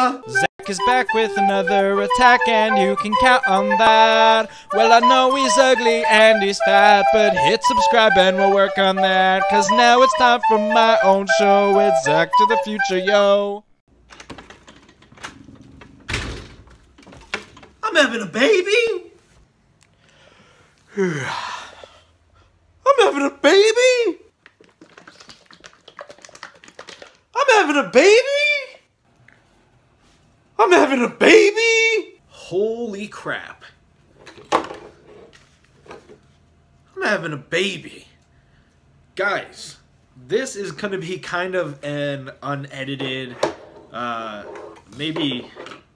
Zach is back with another attack, and you can count on that. Well, I know he's ugly and he's fat, but hit subscribe and we'll work on that. Cause now it's time for my own show with Zach to the future, yo. I'm having a baby. I'm having a baby. I'm having a baby. I'm having a baby. Holy crap. I'm having a baby. Guys, this is going to be kind of an unedited, maybe,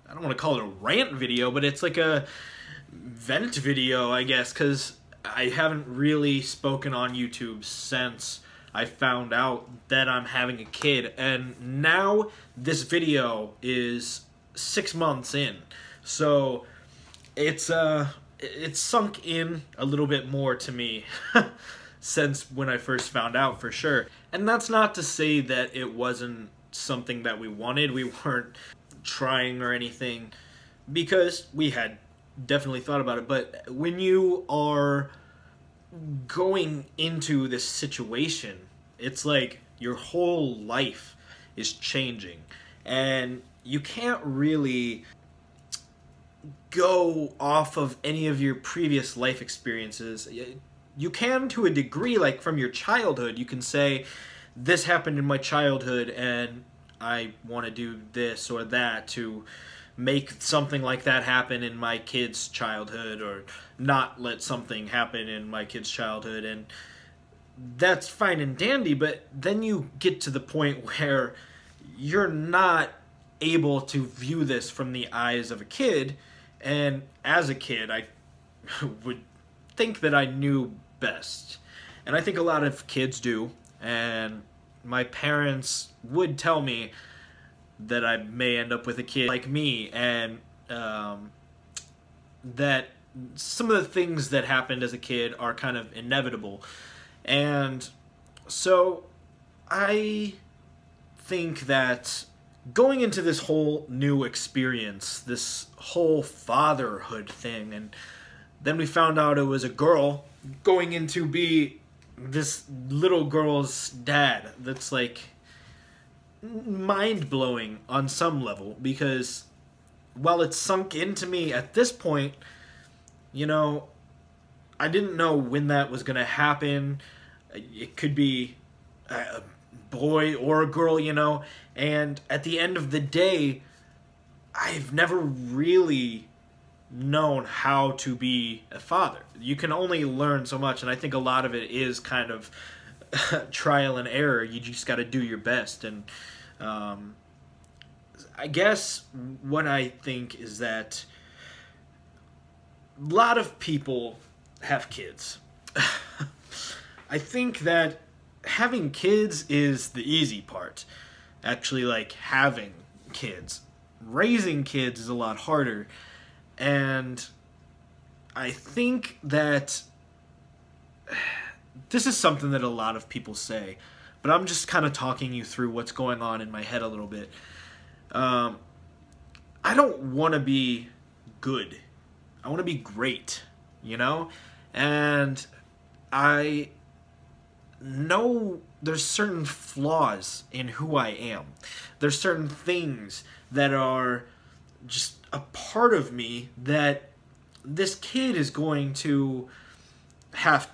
I don't want to call it a rant video, but it's like a vent video, I guess, because I haven't really spoken on YouTube since I found out that I'm having a kid, and now this video is 6 months in, so it's sunk in a little bit more to me since when I first found out, for sure. And that's not to say that it wasn't something that we wanted. We weren't trying or anything, because we had definitely thought about it. But when you are going into this situation, it's like your whole life is changing, and you can't really go off of any of your previous life experiences. You can to a degree, like from your childhood. You can say, this happened in my childhood and I want to do this or that to make something like that happen in my kid's childhood, or not let something happen in my kid's childhood. And that's fine and dandy, but then you get to the point where you're not able to view this from the eyes of a kid. And as a kid, I would think that I knew best. And I think a lot of kids do. And my parents would tell me that I may end up with a kid like me, and that some of the things that happened as a kid are kind of inevitable. And so I think that going into this whole new experience, this whole fatherhood thing, and then we found out it was a girl, going into be this little girl's dad, that's like mind-blowing on some level, because while it's sunk into me at this point, you know, I didn't know when that was going to happen. It could be a boy or a girl, you know, and at the end of the day, I've never really known how to be a father. You can only learn so much, and I think a lot of it is kind of trial and error. You just got to do your best. And I guess what I think is that a lot of people have kids. I think that having kids is the easy part. Actually, like, having kids. Raising kids is a lot harder. And I think that this is something that a lot of people say, but I'm just kind of talking you through what's going on in my head a little bit. I don't want to be good. I want to be great, you know? And I know there's certain flaws in who I am. There's certain things that are just a part of me that this kid is going to have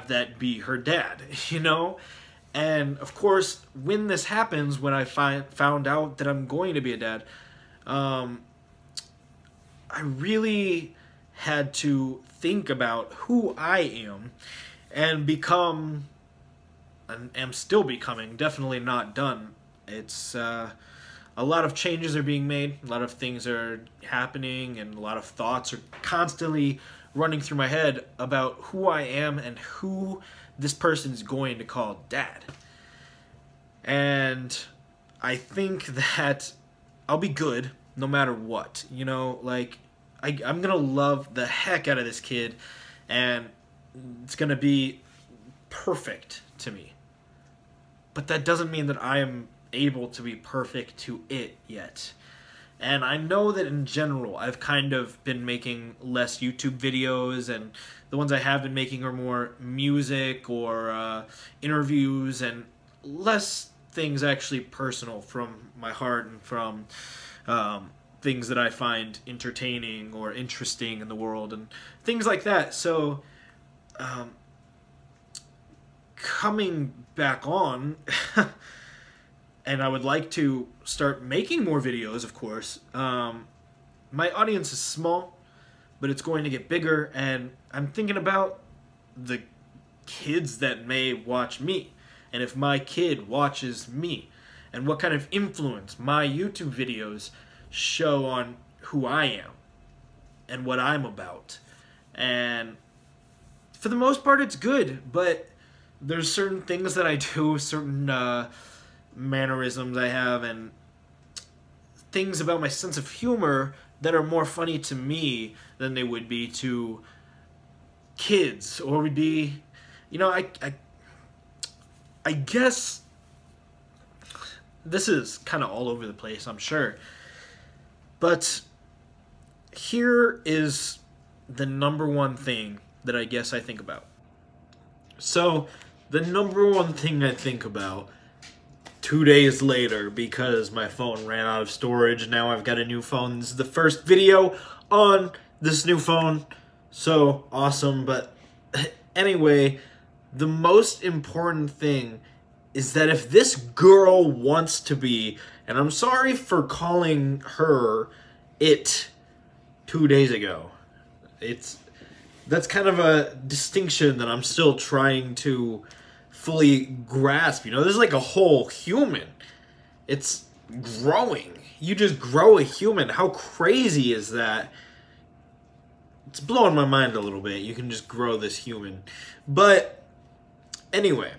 that be her dad, you know? And of course, when this happens, when I found out that I'm going to be a dad, I really had to think about who I am and become, and am still becoming, definitely not done. It's a lot of changes are being made, a lot of things are happening, and a lot of thoughts are constantly running through my head about who I am and who this person's going to call dad. And I think that I'll be good no matter what, you know? Like, I'm gonna love the heck out of this kid, and it's gonna be perfect to me. But that doesn't mean that I am able to be perfect to it yet. And I know that in general, I've kind of been making less YouTube videos, and the ones I have been making are more music or interviews, and less things actually personal from my heart and from things that I find entertaining or interesting in the world and things like that. So coming back on, and I would like to start making more videos, of course. My audience is small, but it's going to get bigger, and I'm thinking about the kids that may watch me, and if my kid watches me, and what kind of influence my YouTube videos show on who I am and what I'm about. And for the most part, it's good, but there's certain things that I do, certain mannerisms I have, and things about my sense of humor that are more funny to me than they would be to kids, or would be, you know, I guess this is kind of all over the place, I'm sure, but here is the number one thing that I guess I think about. So the number one thing I think about 2 days later, because my phone ran out of storage, now I've got a new phone. This is the first video on this new phone, so awesome. But anyway, the most important thing is that if this girl wants to be, and I'm sorry for calling her it 2 days ago, that's kind of a distinction that I'm still trying to fully grasp. You know, this is like a whole human. It's growing. You just grow a human. How crazy is that? It's blowing my mind a little bit. You can just grow this human. But anyway,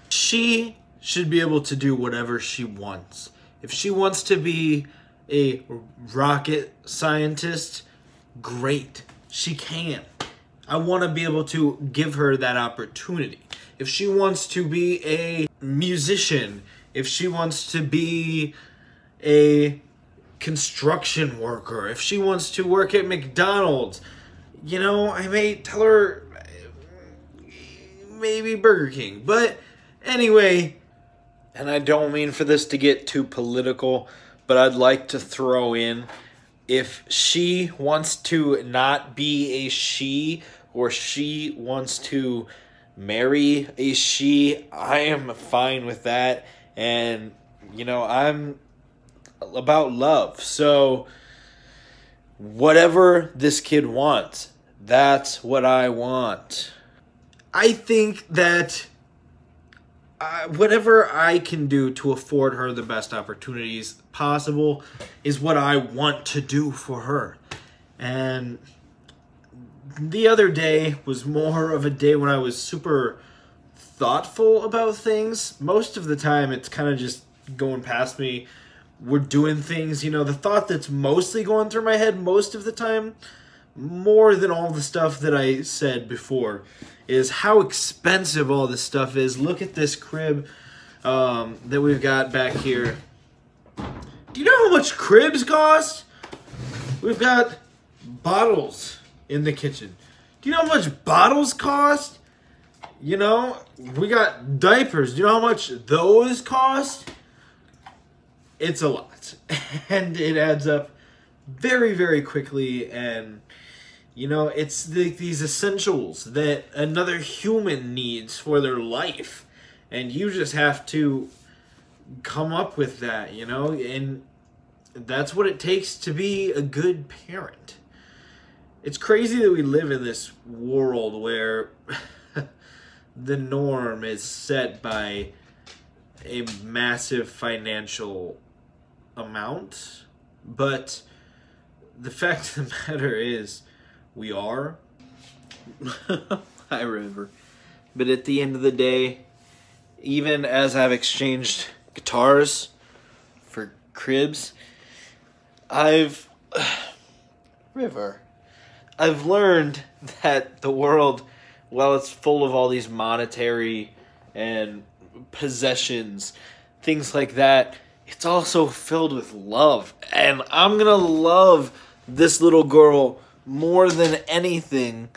she should be able to do whatever she wants. If she wants to be a rocket scientist, great. She can. I want to be able to give her that opportunity. If she wants to be a musician, if she wants to be a construction worker, if she wants to work at McDonald's, you know, I may tell her maybe Burger King. But anyway, and I don't mean for this to get too political, but I'd like to throw in, if she wants to not be a she, or she wants to marry a she, I am fine with that. And, you know, I'm about love. So whatever this kid wants, that's what I want. I think that whatever I can do to afford her the best opportunities possible is what I want to do for her. And the other day was more of a day when I was super thoughtful about things. Most of the time, it's kind of just going past me. We're doing things, you know, the thought that's mostly going through my head most of the time, more than all the stuff that I said before, is how expensive all this stuff is. Look at this crib that we've got back here. Do you know how much cribs cost? We've got bottles in the kitchen. Do you know how much bottles cost? You know, we got diapers. Do you know how much those cost? It's a lot. And it adds up very, very quickly. And, you know, it's these essentials that another human needs for their life. And you just have to come up with that, you know? And that's what it takes to be a good parent. It's crazy that we live in this world where the norm is set by a massive financial amount, but the fact of the matter is we are. Hi, River. But at the end of the day, even as I've exchanged guitars for cribs, River, I've learned that the world, while it's full of all these monetary and possessions, things like that, it's also filled with love. And I'm gonna love this little girl more than anything.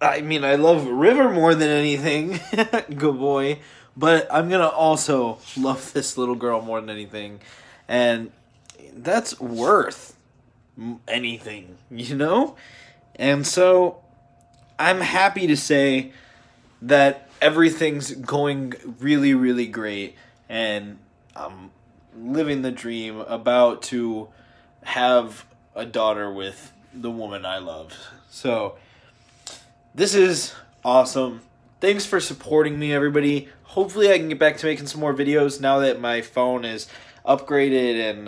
I mean, I love River more than anything. Good boy. But I'm gonna also love this little girl more than anything. And that's worth anything, you know? And so I'm happy to say that everything's going really, really great. And I'm living the dream, about to have a daughter with the woman I love. So this is awesome. Thanks for supporting me, everybody. Hopefully I can get back to making some more videos now that my phone is upgraded and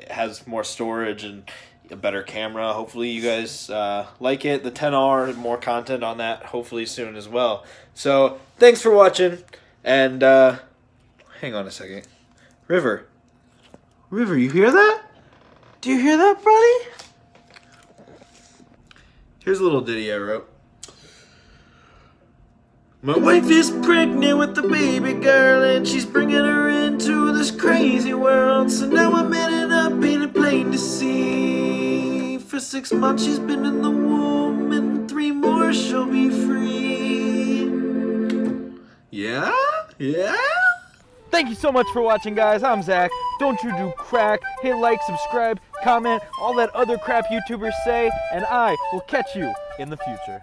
has more storage and a better camera. Hopefully you guys like it. The 10R and more content on that hopefully soon as well. So thanks for watching, and hang on a second. River, you hear that? Do you hear that, buddy? Here's a little ditty I wrote. My wife is pregnant with the baby girl, and she's bringing her into this crazy world. So now I'm ending up in a plane to sea. For 6 months she's been in the womb, and 3 more she'll be free. Yeah? Yeah? Thank you so much for watching, guys. I'm Zach. Don't you do crack. Hit like, subscribe, comment, all that other crap YouTubers say, and I will catch you in the future.